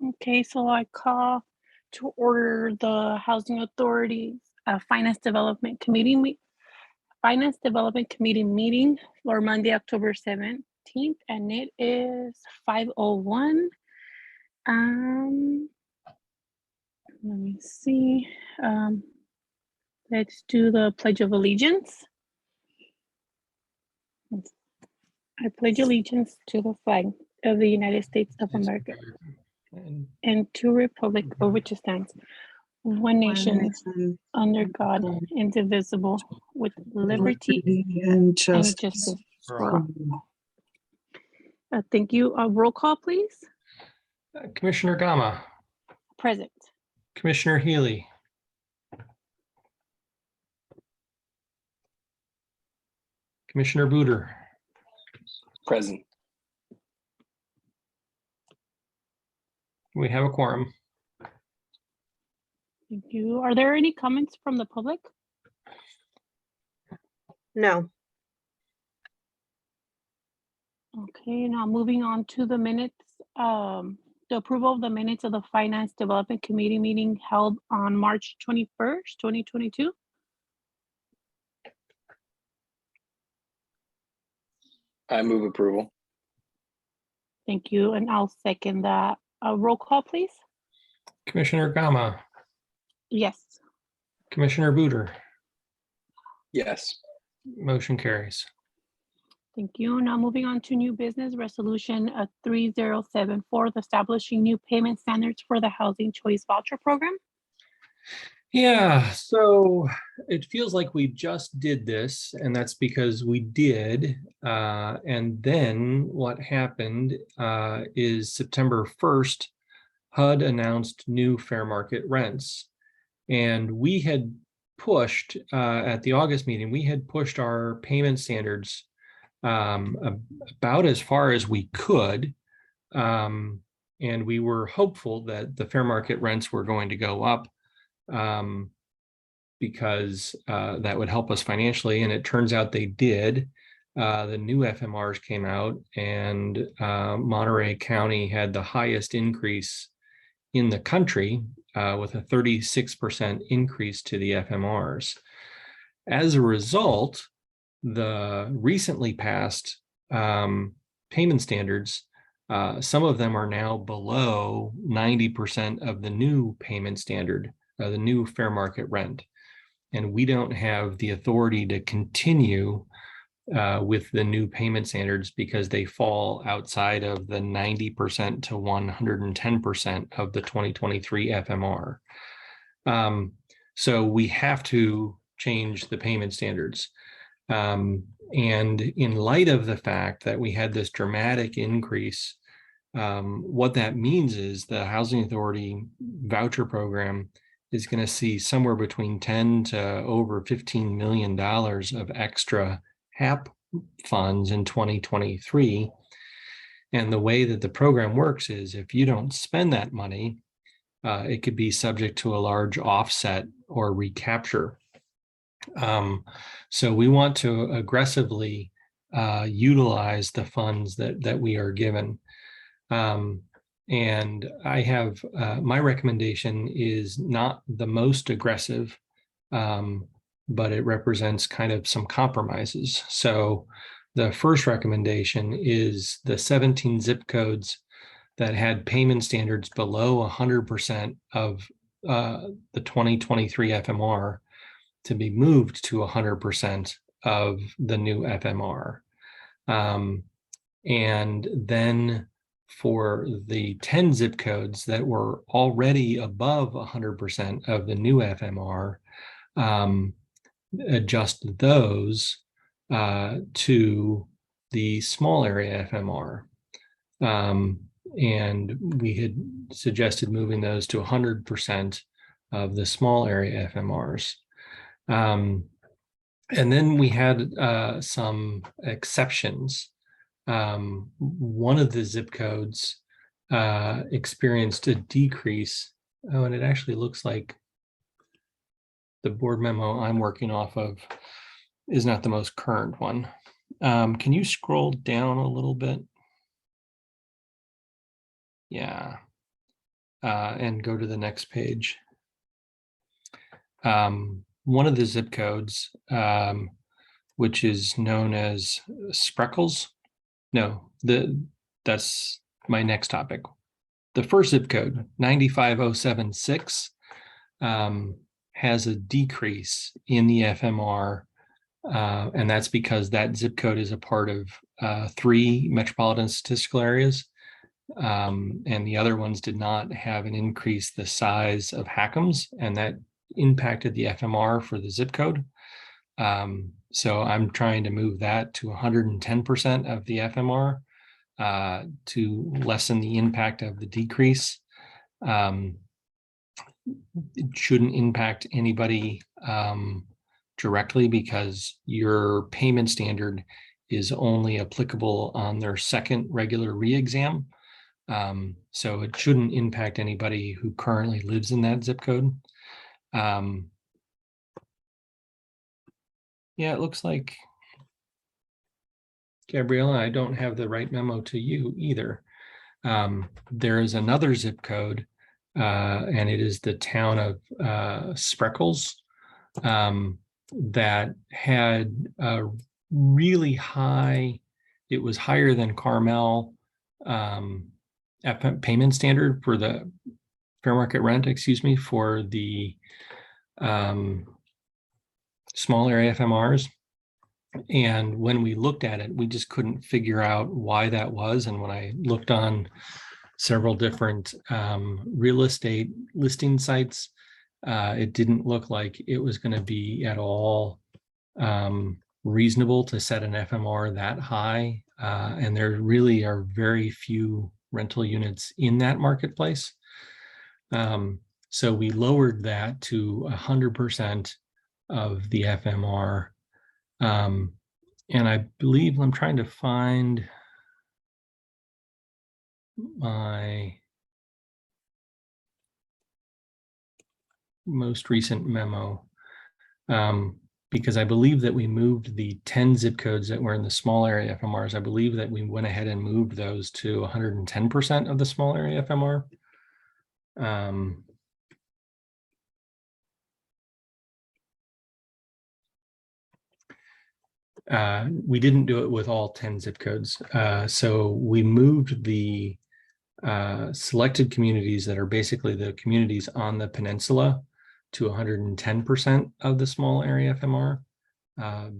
Okay, so I call to order the Housing Authority's Finance Development Committee meeting for Monday, October 17th, and it is 5:01. Let me see. Let's do the Pledge of Allegiance. I pledge allegiance to the flag of the United States of America and to the republic for which it stands, one nation, under God, indivisible, with liberty and justice for all. Thank you. Roll call, please. Commissioner Gama, Present. Commissioner Healy, Commissioner Booter, Present. we have a quorum. Thank you. Are there any comments from the public? No. Okay, now moving on to the minutes. The approval of the minutes of the Finance Development Committee meeting held on March 21st, 2022. I move approval. Thank you, and I'll second that. Roll call, please. Commissioner Gama, Yes. Commissioner Booter, Yes. motion carries. Thank you. Now moving on to new business resolution 3074, establishing new payment standards for the Housing Choice Voucher Program. Yeah, so it feels like we just did this, and that's because we did. And then what happened is September 1st, HUD announced new fair market rents. And we had pushed, at the August meeting, we had pushed our payment standards about as far as we could. And we were hopeful that the fair market rents were going to go up because that would help us financially. And it turns out they did. The new FMRs came out, and Monterey County had the highest increase in the country with a 36% increase to the FMRs. As a result, the recently passed payment standards, some of them are now below 90% of the new payment standard, the new fair market rent. And we don't have the authority to continue with the new payment standards because they fall outside of the 90% to 110% of the 2023 FMR. So we have to change the payment standards. And in light of the fact that we had this dramatic increase, what that means is the Housing Authority voucher program is going to see somewhere between 10 to over $15 million of extra HAP funds in 2023. And the way that the program works is if you don't spend that money, it could be subject to a large offset or recapture. So we want to aggressively utilize the funds that we are given. And I have, my recommendation is not the most aggressive, but it represents kind of some compromises. So the first recommendation is the 17 zip codes that had payment standards below 100% of the 2023 FMR to be moved to 100% of the new FMR. And then for the 10 zip codes that were already above 100% of the new FMR, adjust those to the small area FMR. And we had suggested moving those to 100% of the small area FMRs. And then we had some exceptions. One of the zip codes experienced a decrease. Oh, and it actually looks like the board memo I'm working off of is not the most current one. Can you scroll down a little bit? Yeah. and go to the next page. One of the zip codes, which is known as Spreckles. No, that's my next topic. The first zip code, 95076, has a decrease in the FMR, and that's because that zip code is a part of 3 metropolitan statistical areas, and the other ones did not have an increase the size of HACMs, and that impacted the FMR for the zip code. So I'm trying to move that to 110% of the FMR to lessen the impact of the decrease. It shouldn't impact anybody directly because your payment standard is only applicable on their second regular re-exam. So it shouldn't impact anybody who currently lives in that zip code. Yeah, it looks like, Gabriella, I don't have the right memo to you either. There is another zip code, and it is the town of Spreckles, that had a really high, it was higher than Carmel payment standard for the fair market rent, excuse me, for the small area FMRs. And when we looked at it, we just couldn't figure out why that was. And when I looked on several different real estate listing sites, it didn't look like it was going to be at all reasonable to set an FMR that high. And there really are very few rental units in that marketplace. So we lowered that to 100% of the FMR. And I believe I'm trying to find my most recent memo, because I believe that we moved the 10 zip codes that were in the small area FMRs. I believe that we went ahead and moved those to 110% of the small area FMR. We didn't do it with all 10 zip codes. So we moved the selected communities that are basically the communities on the peninsula to 110% of the small area FMR,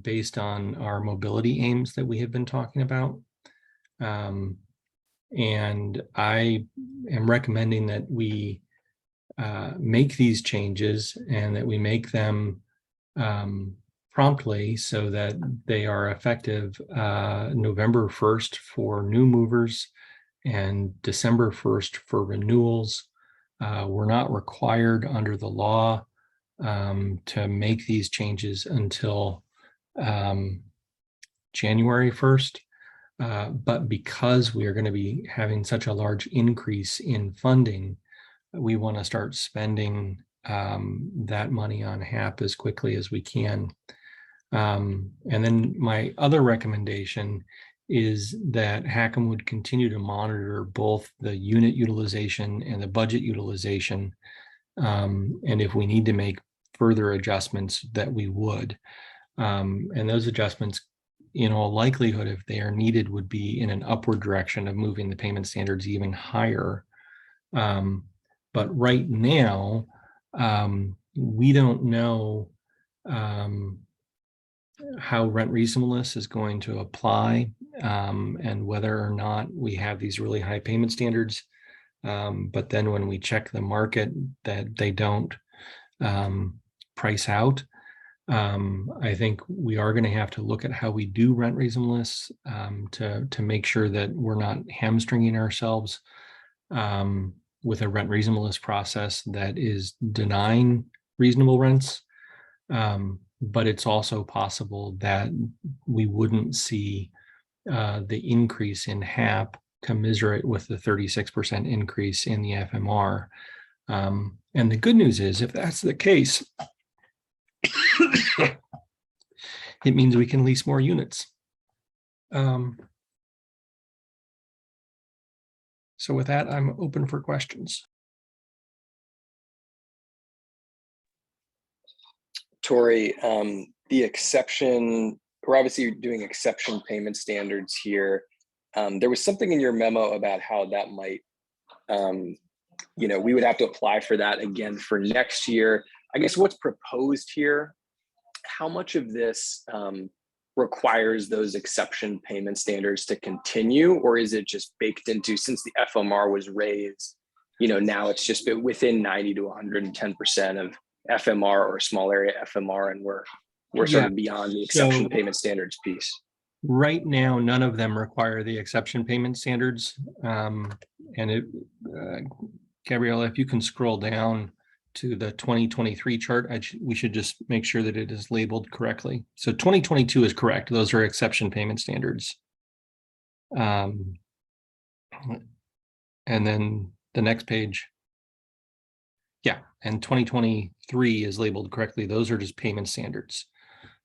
based on our mobility aims that we have been talking about. And I am recommending that we make these changes and that we make them promptly so that they are effective November 1st for new movers and December 1st for renewals. We're not required under the law to make these changes until January 1st. But because we are going to be having such a large increase in funding, we want to start spending that money on HAP as quickly as we can. And then my other recommendation is that HACM would continue to monitor both the unit utilization and the budget utilization. And if we need to make further adjustments, that we would. And those adjustments, in all likelihood, if they are needed, would be in an upward direction of moving the payment standards even higher. But right now, we don't know how rent reasonableness is going to apply, and whether or not we have these really high payment standards. But then when we check the market, that they don't price out, I think we are going to have to look at how we do rent reasonableness to make sure that we're not hamstringing ourselves with a rent reasonableness process that is denying reasonable rents. But it's also possible that we wouldn't see the increase in HAP commensurate with the 36% increase in the FMR. And the good news is, if that's the case, it means we can lease more units. So with that, I'm open for questions. Tori, the exception, we're obviously doing exception payment standards here. There was something in your memo about how that might, we would have to apply for that again for next year. I guess what's proposed here, how much of this requires those exception payment standards to continue, or is it just baked into, since the FMR was raised, now it's just been within 90 to 110% of FMR or small area FMR, and we're sort of beyond the exception payment standards piece? Right now, none of them require the exception payment standards. And Gabriella, if you can scroll down to the 2023 chart, we should just make sure that it is labeled correctly. So 2022 is correct. Those are exception payment standards. And then the next page. Yeah, and 2023 is labeled correctly. Those are just payment standards.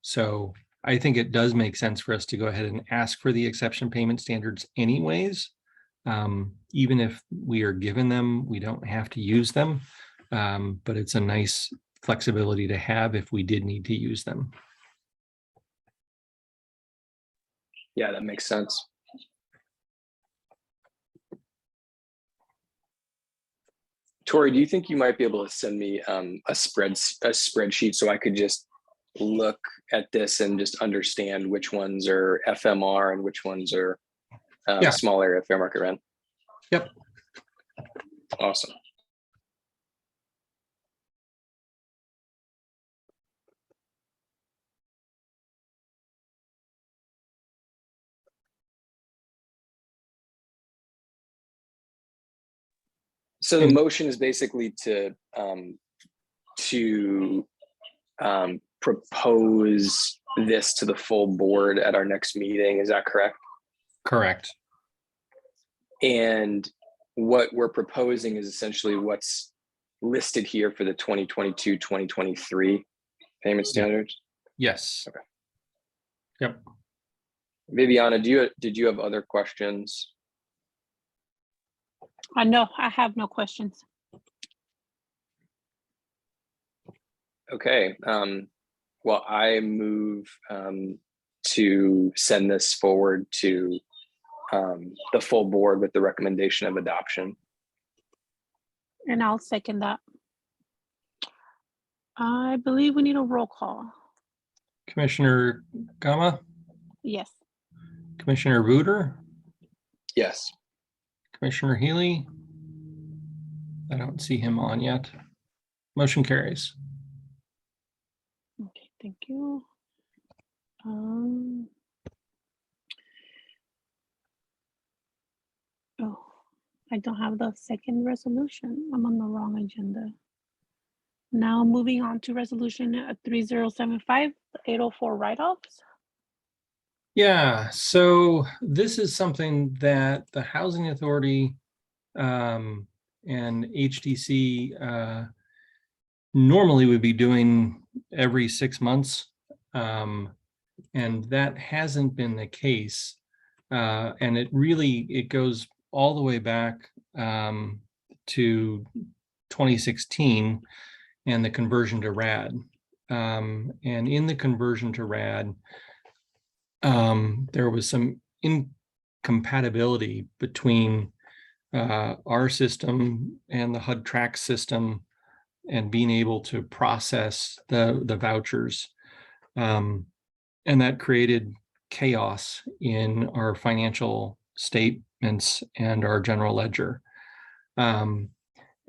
So I think it does make sense for us to go ahead and ask for the exception payment standards anyways. Even if we are given them, we don't have to use them. But it's a nice flexibility to have if we did need to use them. Yeah, that makes sense. Tori, do you think you might be able to send me a spreadsheet so I could just look at this and just understand which ones are FMR and which ones are small area fair market rent? Yep. Awesome. So the motion is basically to propose this to the full board at our next meeting. Is that correct? Correct. And what we're proposing is essentially what's listed here for the 2022-2023 payment standards? Yes. Okay. Yep. Viviana, did you have other questions? No, I have no questions. Okay. Well, I move to send this forward to the full board with the recommendation of adoption. And I'll second that. I believe we need a roll call. Commissioner Gama? Yes. Commissioner Vooter? Yes. Commissioner Healy? I don't see him on yet. Motion carries. Okay, thank you. Oh, I don't have the second resolution. I'm on the wrong agenda. Now moving on to resolution 3075, 804 write-offs. Yeah, so this is something that the Housing Authority and HDC normally would be doing every 6 months. And that hasn't been the case. And it goes all the way back to 2016 and the conversion to RAD. And in the conversion to RAD, there was some incompatibility between our system and the HUD track system and being able to process the vouchers. And that created chaos in our financial statements and our general ledger.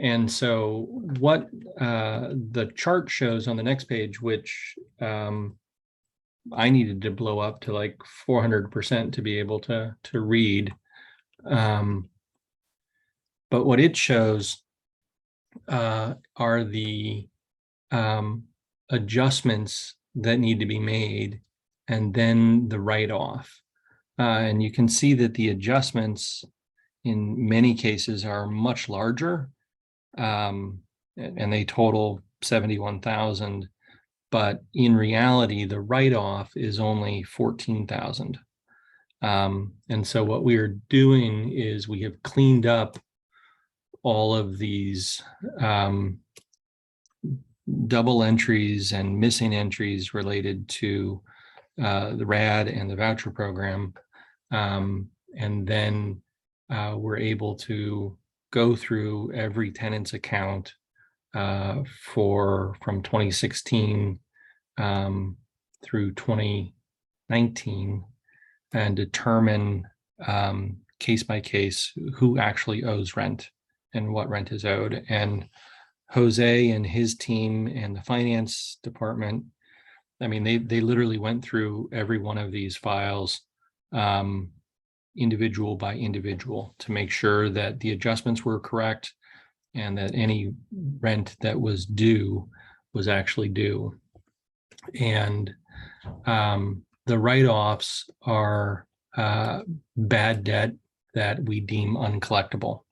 And so what the chart shows on the next page, which I needed to blow up to like 400% to be able to read. But what it shows are the adjustments that need to be made and then the write-off. And you can see that the adjustments in many cases are much larger, and they total 71,000. But in reality, the write-off is only 14,000. And so what we are doing is we have cleaned up all of these double entries and missing entries related to the RAD and the voucher program. And then we're able to go through every tenant's account from 2016 through 2019 and determine case by case who actually owes rent and what rent is owed. And Jose and his team and the finance department, I mean, they literally went through every one of these files individual by individual to make sure that the adjustments were correct and that any rent that was due was actually due. And the write-offs are bad debt that we deem uncollectible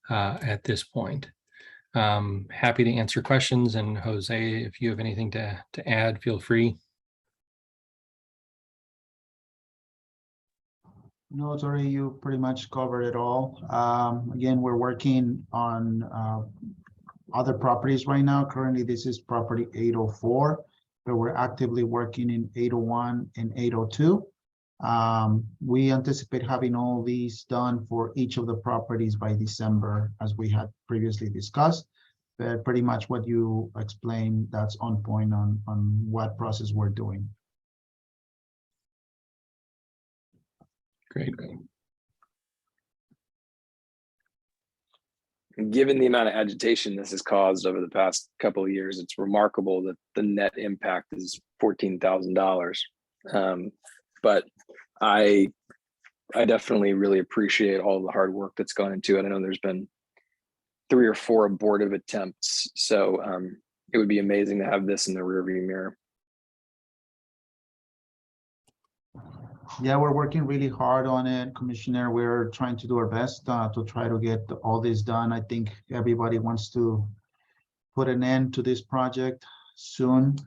at this point. Happy to answer questions, and Jose, if you have anything to add, feel free. No, sorry, you pretty much covered it all. Again, we're working on other properties right now. Currently, this is property 804, but we're actively working in 801 and 802. We anticipate having all these done for each of the properties by December, as we had previously discussed. But pretty much what you explained, that's on point on what process we're doing. Great. Given the amount of agitation this has caused over the past couple of years, it's remarkable that the net impact is $14,000. But I definitely really appreciate all the hard work that's gone into it. I know there's been 3 or 4 abortive attempts, so it would be amazing to have this in the rearview mirror. Yeah, we're working really hard on it, Commissioner. We're trying to do our best to try to get all this done. I think everybody wants to put an end to this project soon.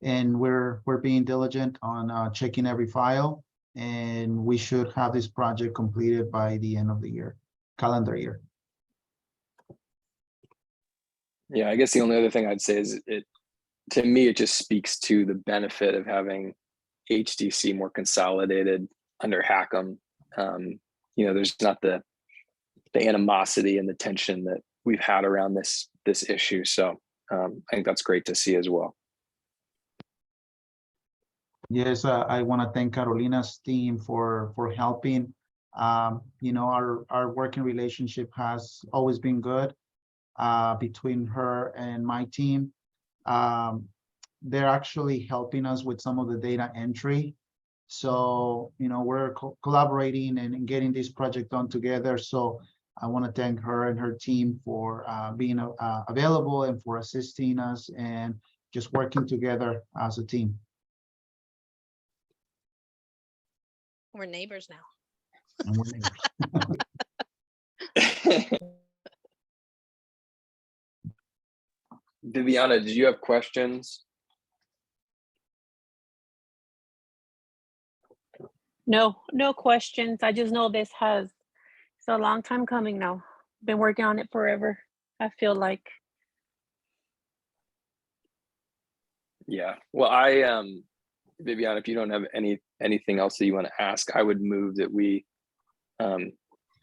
And we're being diligent on checking every file, and we should have this project completed by the end of the year, calendar year. Yeah, I guess the only other thing I'd say is to me, it just speaks to the benefit of having HDC more consolidated under Hackham. There's not the animosity and the tension that we've had around this issue. So I think that's great to see as well. Yes, I want to thank Carolina's team for helping. Our working relationship has always been good between her and my team. They're actually helping us with some of the data entry. So, we're collaborating and getting this project done together. So I want to thank her and her team for being available and for assisting us and just working together as a team. We're neighbors now. And we're neighbors. Viviana, did you have questions? No questions. I just know it's a long time coming now. Been working on it forever, I feel like. Yeah. Well, Viviana, if you don't have anything else that you want to ask, I would move that we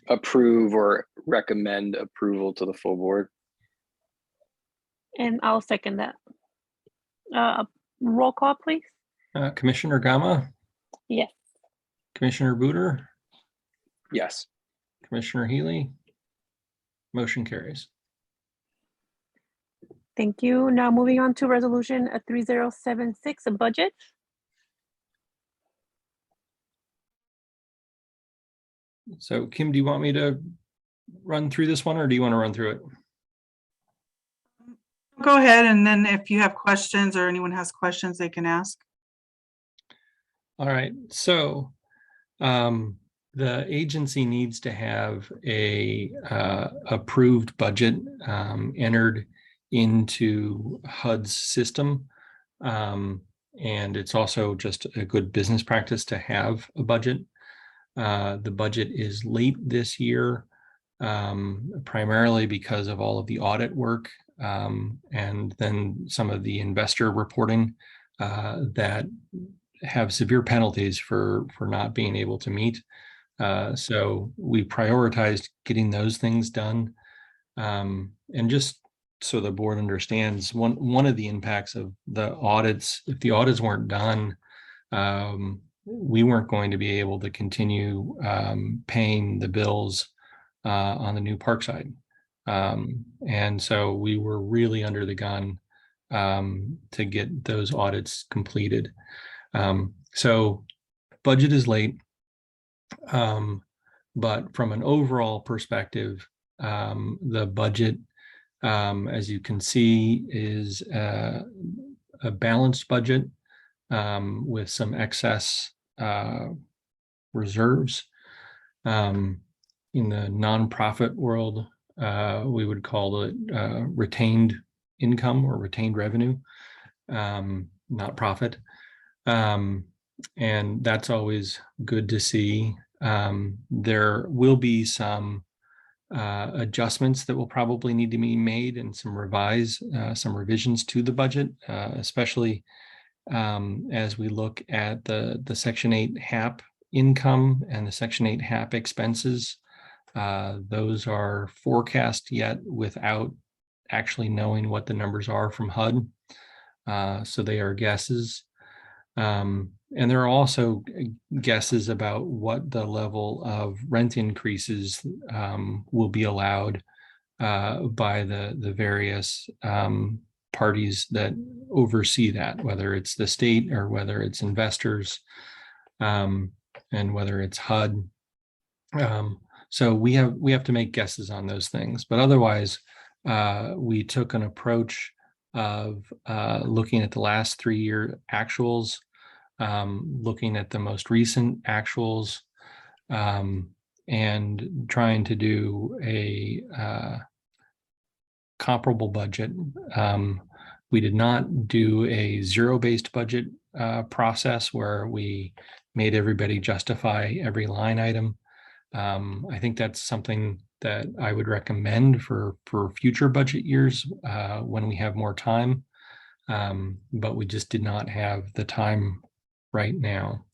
approve or recommend approval to the full board. And I'll second that. Roll call, please. Commissioner Gama? Yes. Commissioner Booter? Yes. Commissioner Healy? Motion carries. Thank you. Now moving on to resolution 3076, a budget. So Kim, do you want me to run through this one, or do you want to run through it? Go ahead, and then if you have questions or anyone has questions, they can ask. All right. So the agency needs to have a approved budget entered into HUD's system. And it's also just a good business practice to have a budget. The budget is late this year. primarily because of all of the audit work and then some of the investor reporting that have severe penalties for not being able to meet. So we prioritized getting those things done. And just so the board understands, one of the impacts of the audits, if the audits weren't done, we weren't going to be able to continue paying the bills on the new park side. And so we were really under the gun to get those audits completed. So budget is late, but from an overall perspective, the budget, as you can see, is a balanced budget with some excess reserves. In the nonprofit world, we would call it retained income or retained revenue, not profit. And that's always good to see. There will be some adjustments that will probably need to be made and some revisions to the budget, especially as we look at the Section 8 HAP income and the Section 8 HAP expenses. Those are forecast yet without actually knowing what the numbers are from HUD. So they are guesses. And there are also guesses about what the level of rent increases will be allowed by the various parties that oversee that, whether it's the state or whether it's investors, and whether it's HUD. So we have to make guesses on those things, but otherwise we took an approach of looking at the last 3-year actuals, looking at the most recent actuals, and trying to do a comparable budget. We did not do a zero-based budget process where we made everybody justify every line item. I think that's something that I would recommend for future budget years when we have more time, but we just did not have the time right now.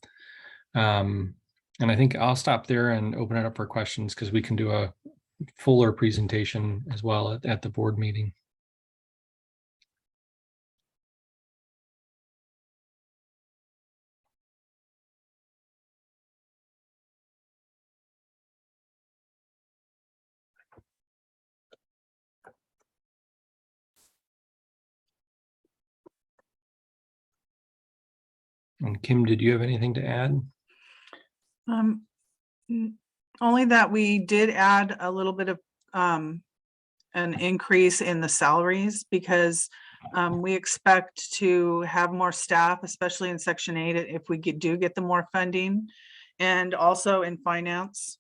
And I think I'll stop there and open it up for questions because we can do a fuller presentation as well at the board meeting. And Kim, did you have anything to add? Only that we did add a little bit of an increase in the salaries because we expect to have more staff, especially in Section 8, if we do get the more funding, and also in finance.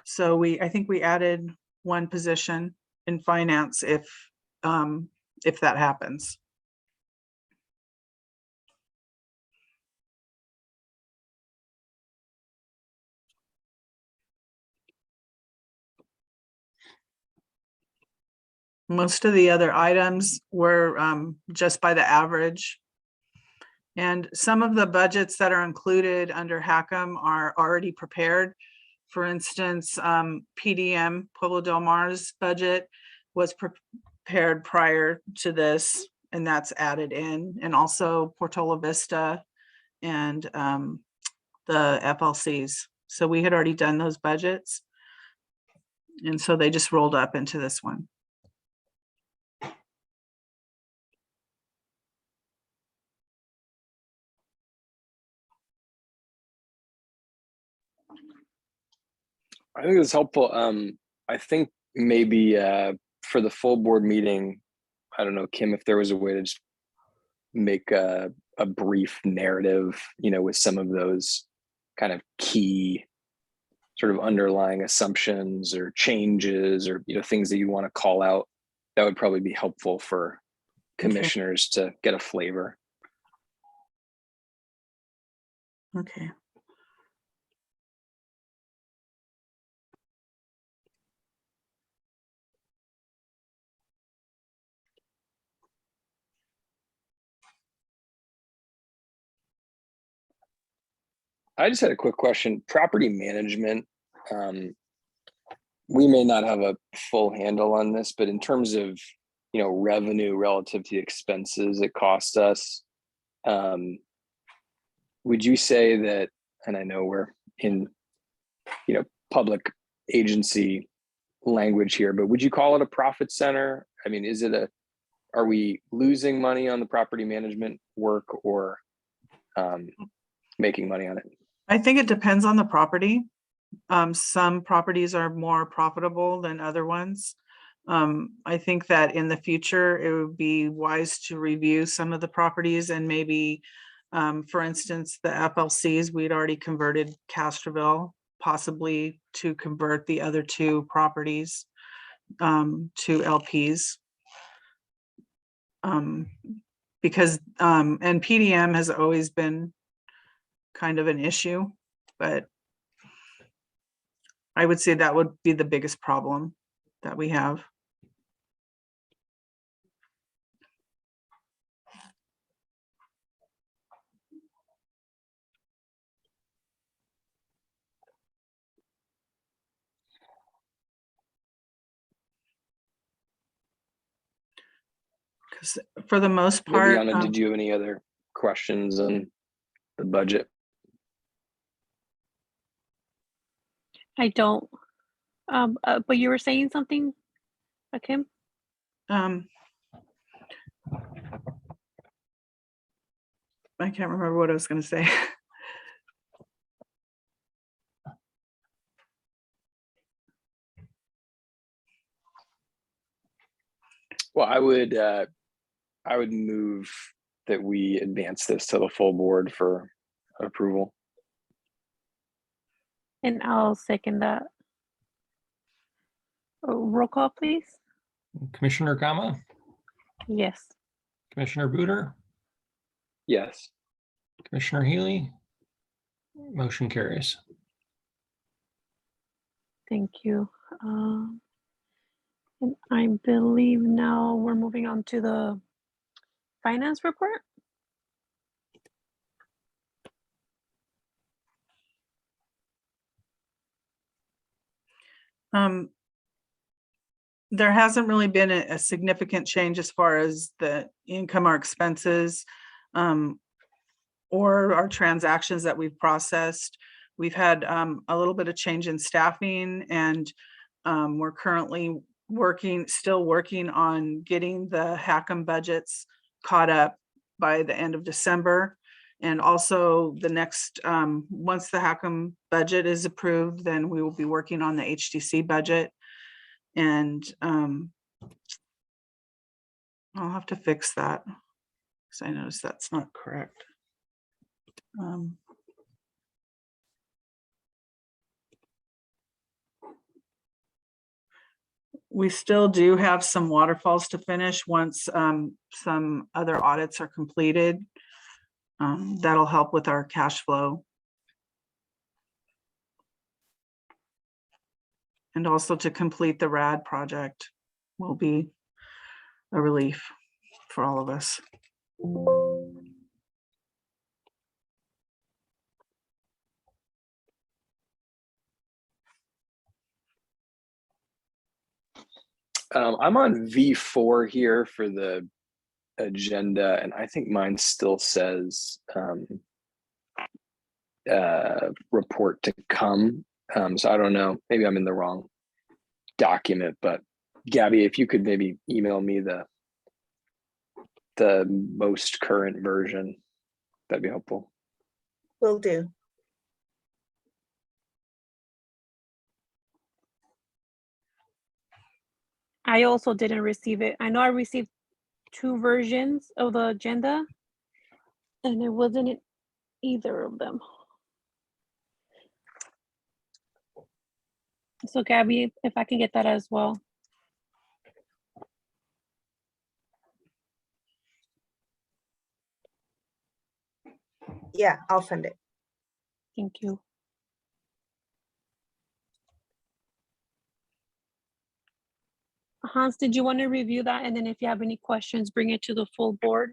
So I think we added one position in finance if that happens. Most of the other items were just by the average. And some of the budgets that are included under HACM are already prepared. For instance, PDM, Pueblo Del Mar's budget was prepared prior to this, and that's added in. And also Portola Vista and the FLCs. So we had already done those budgets. And so they just rolled up into this one. I think it's helpful. I think maybe for the full board meeting, I don't know, Kim, if there was a way to just make a brief narrative, with some of those kind of key sort of underlying assumptions or changes or, things that you want to call out, that would probably be helpful for commissioners to get a flavor. Okay. I just had a quick question. Property management. We may not have a full handle on this, but in terms of, revenue relative to the expenses it costs us, would you say that, and I know we're in, public agency language here, but would you call it a profit center? I mean, are we losing money on the property management work or making money on it? I think it depends on the property. Some properties are more profitable than other ones. I think that in the future, it would be wise to review some of the properties and maybe, for instance, the FLCs, we'd already converted Castroville, possibly to convert the other two properties to LPs. Because, and PDM has always been kind of an issue, but I would say that would be the biggest problem that we have. Because for the most part, Viviana, did you have any other questions on the budget? I don't. But you were saying something, Kim? I can't remember what I was going to say. Well, I would move that we advance this to the full board for approval. And I'll second that. Roll call, please. Commissioner Gama, Yes. Commissioner Booter, Yes. Commissioner Healy. Motion carries. Thank you. And I believe now we're moving on to the finance report. There hasn't really been a significant change as far as the income or expenses or our transactions that we've processed. We've had a little bit of change in staffing, and we're currently still working on getting the HACM budgets caught up by the end of December. And also the next, once the HACM budget is approved, then we will be working on the HDC budget. And I'll have to fix that because I noticed that's not correct. We still do have some waterfalls to finish once some other audits are completed. That'll help with our cash flow. And also to complete the RAD project will be a relief for all of us. I'm on V4 here for the agenda, and I think mine still says report to come. So I don't know, maybe I'm in the wrong document, but Gabby, if you could maybe email me the most current version, that'd be helpful. Will do. I also didn't receive it. I know I received 2 versions of the agenda, and it wasn't in either of them. So Gabby, if I can get that as well. Yeah, I'll send it. Thank you. Hans, did you want to review that? And then if you have any questions, bring it to the full board.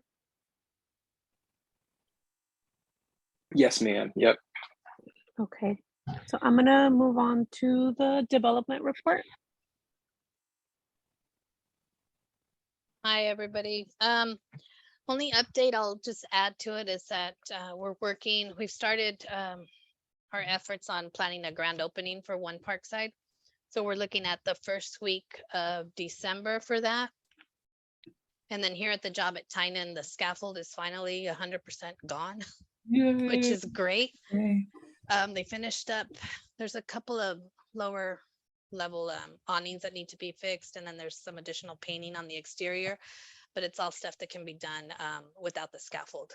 Yes, ma'am. Yep. Okay, so I'm gonna move on to the development report. Hi, everybody. Only update I'll just add to it is that we've started our efforts on planning a grand opening for One Parkside. So we're looking at the first week of December for that. And then here at the job at Tynan, the scaffold is finally 100% gone, which is great. They finished up, there's a couple of lower level awnings that need to be fixed, and then there's some additional painting on the exterior, but it's all stuff that can be done without the scaffold.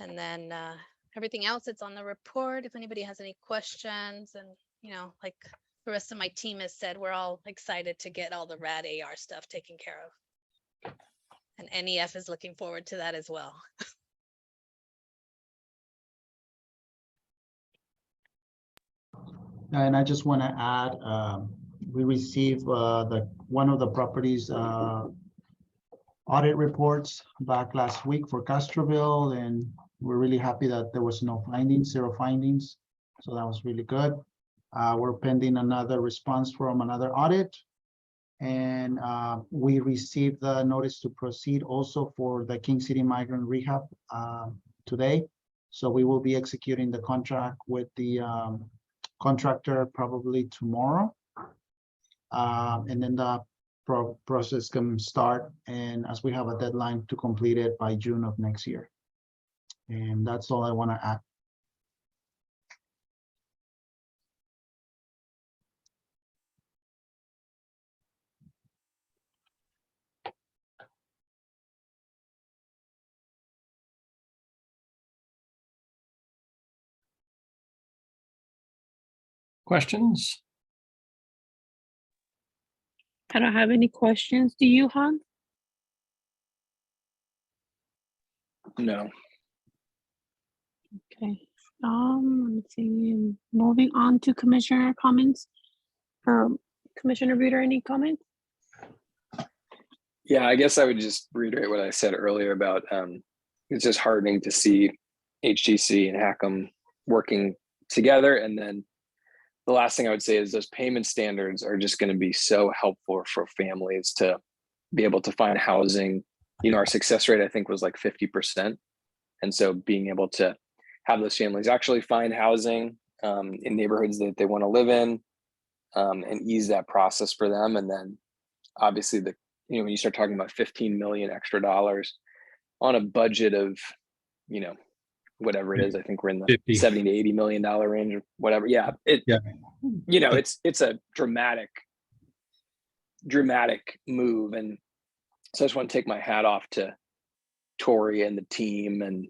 And then everything else that's on the report, if anybody has any questions, and like the rest of my team has said, we're all excited to get all the rad AR stuff taken care of. And NEF is looking forward to that as well. And I just want to add, we received one of the properties audit reports back last week for Castroville, and we're really happy that there was no findings, 0 findings. So that was really good. We're pending another response from another audit. And we received the notice to proceed also for the King City Migrant Rehab today. So we will be executing the contract with the contractor probably tomorrow. And then the process can start, and as we have a deadline to complete it by June of next year. And that's all I want to add. Questions? I don't have any questions. Do you, Han? No. Okay. Let's see. Moving on to commissioner comments. Commissioner Buter, any comments? Yeah, I guess I would just reiterate what I said earlier about it's just heartening to see HTC and Hackham working together. And then the last thing I would say is those payment standards are just going to be so helpful for families to be able to find housing. Our success rate, I think, was like 50%. And so being able to have those families actually find housing in neighborhoods that they want to live in and ease that process for them. And then obviously when you start talking about 15 million extra dollars on a budget of, whatever it is, I think we're in the 50. 70 to $80 million range or whatever. Yeah. It's a dramatic move. And so I just want to take my hat off to Tori and the team and,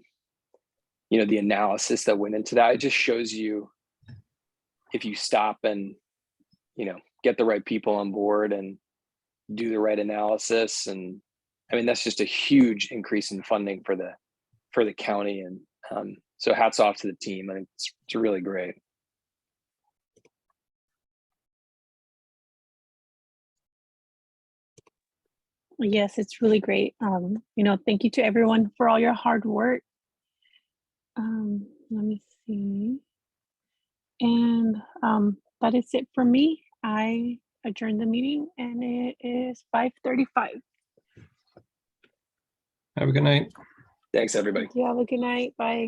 the analysis that went into that. It just shows you if you stop and, get the right people on board and do the right analysis. And I mean, that's just a huge increase in funding for the county. And so hats off to the team. I think it's really great. Yes, it's really great. Thank you to everyone for all your hard work. Let me see. And that is it for me. I adjourn the meeting, and it is 5:35. Have a good night. Thanks, everybody. You have a good night. Bye.